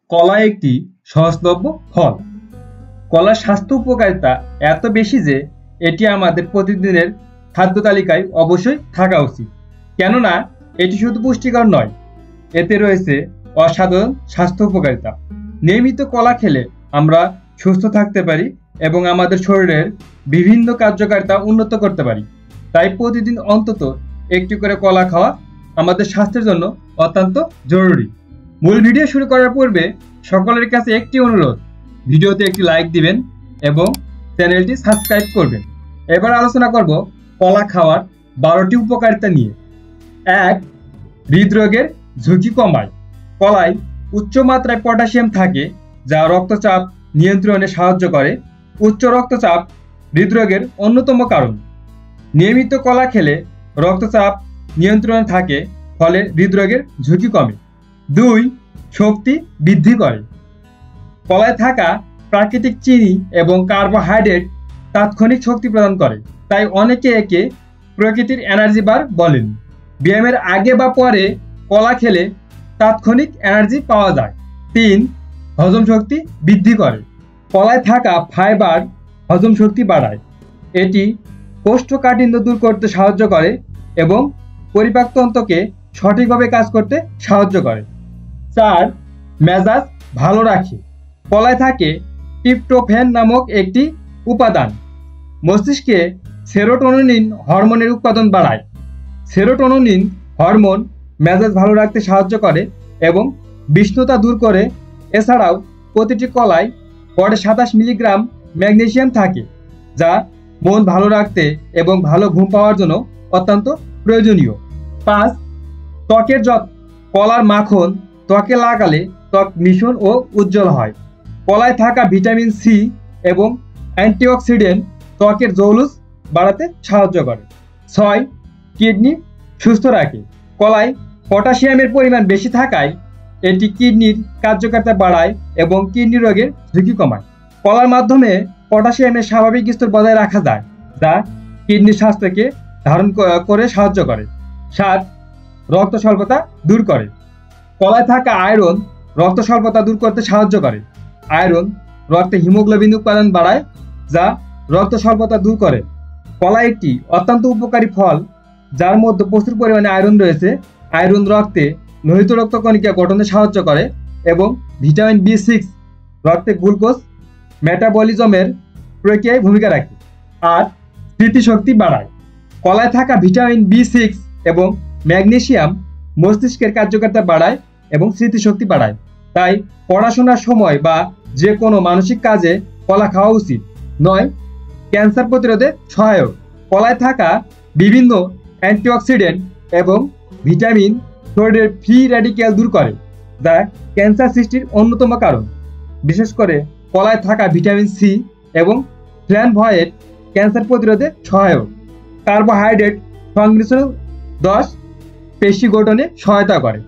কলা একটি সহজলভ্য ফল। কলার স্বাস্থ্য উপকারিতা এত বেশি যে এটি আমাদের প্রতিদিনের খাদ্য তালিকায় অবশ্যই থাকা উচিত। কেননা এটি শুধু পুষ্টিকর নয়, এতে রয়েছে অসাধারণ স্বাস্থ্য উপকারিতা। নিয়মিত কলা খেলে আমরা সুস্থ থাকতে পারি এবং আমাদের শরীরের বিভিন্ন কার্যকারিতা উন্নত করতে পারি। তাই প্রতিদিন অন্তত একটি করে কলা খাওয়া আমাদের স্বাস্থ্যের জন্য অত্যন্ত জরুরি। মূল ভিডিও শুরু করার পূর্বে সকলের কাছে একটি অনুরোধ, ভিডিওতে একটি লাইক দিবেন এবং চ্যানেলটি সাবস্ক্রাইব করবেন। এবার আলোচনা করব কলা খাওয়ার 12টি উপকারিতা নিয়ে। 1. হৃদরোগের ঝুঁকি কমায়। কলায় উচ্চ মাত্রায় পটাশিয়াম থাকে, যা রক্তচাপ নিয়ন্ত্রণে সাহায্য করে। উচ্চ রক্তচাপ হৃদরোগের অন্যতম কারণ। নিয়মিত কলা খেলে রক্তচাপ নিয়ন্ত্রণে থাকে, ফলে হৃদরোগের ঝুঁকি কমে। 2. শক্তি বৃদ্ধি করে। কলায় থাকা প্রাকৃতিক চিনি এবং কার্বোহাইড্রেট তাৎক্ষণিক শক্তি প্রদান করে, তাই অনেকে একে প্রকৃতির এনার্জি বার বলেন। ব্যায়ামের আগে বা পরে কলা খেলে তাৎক্ষণিক এনার্জি পাওয়া যায়। 3. হজম শক্তি বৃদ্ধি করে। কলায় থাকা ফাইবার হজম শক্তি বাড়ায়। এটি কোষ্ঠকাঠিন্য দূর করতে সাহায্য করে এবং পরিপাকতন্ত্রকে সঠিকভাবে কাজ করতে সাহায্য করে। 4. মেজাজ ভালো রাখে। কলায় থাকে ট্রিপ্টোফ্যান নামক একটি উপাদান, মস্তিষ্কে সেরোটোনিন হরমোনের উৎপাদন বাড়ায়। সেরোটোনিন হরমোন মেজাজ ভালো রাখতে সাহায্য করে এবং বিষণ্ণতা দূর করে। এছাড়াও প্রতিটি কলায় গড়ে 27 মিলিগ্রাম ম্যাগনেসিয়াম থাকে, যা মন ভালো রাখতে এবং ভালো ঘুম পাওয়ার জন্য অত্যন্ত প্রয়োজনীয়। 5. ত্বকের যত্ন। কলার মাখন ত্বকে লাগালে ত্বক মিশন ও উজ্জ্বল হয়। কলায় থাকা ভিটামিন সি এবং অ্যান্টিঅক্সিডেন্ট ত্বকের জৌলুস বাড়াতে সাহায্য করে। 6. কিডনি সুস্থ রাখে। কলায় পটাশিয়ামের পরিমাণ বেশি থাকায় এটি কিডনির কার্যকারিতা বাড়ায় এবং কিডনি রোগের ঝুঁকি কমায়। কলার মাধ্যমে পটাশিয়ামের স্বাভাবিক স্তর বজায় রাখা যায়, যা কিডনির স্বাস্থ্যকে ধারণ করে সাহায্য করে। 7. রক্ত স্বল্পতা দূর করে। কলায় থাকা আয়রন রক্ত স্বল্পতা দূর করতে সাহায্য করে। আয়রন রক্তে হিমোগ্লোবিন উৎপাদন বাড়ায়, যা রক্ত স্বল্পতা দূর করে। কলা একটি অত্যন্ত উপকারী ফল, যার মধ্যে প্রচুর পরিমাণে আয়রন রয়েছে। আয়রন রক্তে লোহিত রক্তকণিকা গঠনে সাহায্য করে এবং ভিটামিন B6 রক্তে গ্লুকোজ মেটাবলিজমের প্রক্রিয়ায় ভূমিকা রাখে। আর স্মৃতিশক্তি বাড়ায়। কলায় থাকা ভিটামিন B6 এবং ম্যাগনেসিয়াম মস্তিষ্কের কার্যকারিতা বাড়ায় এবং স্মৃতিশক্তি বাড়ায়। তাই পড়াশোনার সময় বা যে কোনো মানসিক কাজে কলা খাওয়া উচিত। 9. ক্যান্সার প্রতিরোধে সহায়ক। কলায় থাকা বিভিন্ন অ্যান্টিঅক্সিডেন্ট এবং ভিটামিন শরীরের ফ্রি র্যাডিক্যাল দূর করে, যা ক্যান্সার সৃষ্টির অন্যতম কারণ। বিশেষ করে কলায় থাকা ভিটামিন সি এবং ফ্ল্যাভয়েড ক্যান্সার প্রতিরোধে সহায়ক। কার্বোহাইড্রেট সংমিশ্রণ 10 পেশি গঠনে সহায়তা করে।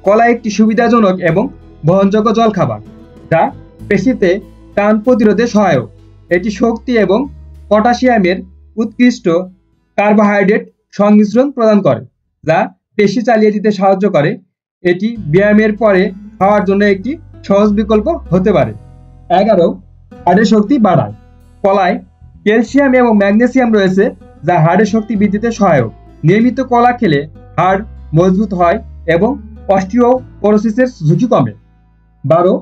কলা একটি সুবিধাজনক এবং বহনযোগ্য জলখাবার, যা পেশিতে টান প্রতিরোধে সহায়ক। এটি শক্তি এবং পটাশিয়ামের উৎকৃষ্ট কার্বোহাইড্রেট সংমিশ্রণ প্রদান করে, যা পেশি চালিয়ে দিতে সাহায্য করে। এটি ব্যায়ামের পরে খাওয়ার জন্য একটি সহজ বিকল্প হতে পারে। 11. হাড়ের শক্তি বাড়ায়। কলায় ক্যালসিয়াম এবং ম্যাগনেসিয়াম রয়েছে, যা হাড়ের শক্তি বৃদ্ধিতে সহায়ক। নিয়মিত কলা খেলে হাড় মজবুত হয় এবং অস্টিওপোরোসিসের ঝুঁকি কমে। 12.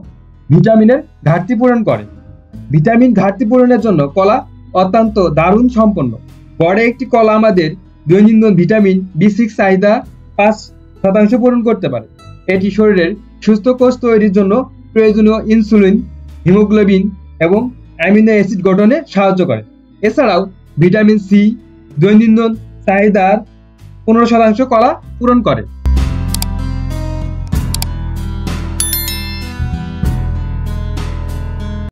ভিটামিনের ঘাটতি পূরণ করে। ভিটামিন ঘাটতি পূরণের জন্য কলা অত্যন্ত দারুণ সম্পন্ন। গড়ে একটি কলা আমাদের দৈনন্দিন ভিটামিন B6 চাহিদা 5% পূরণ করতে পারে। এটি শরীরের সুস্থ কোষ তৈরির জন্য প্রয়োজনীয় ইনসুলিন, হিমোগ্লোবিন এবং অ্যামিনো অ্যাসিড গঠনে সাহায্য করে। এছাড়াও ভিটামিন সি দৈনন্দিন চাহিদার 15% কলা পূরণ করে।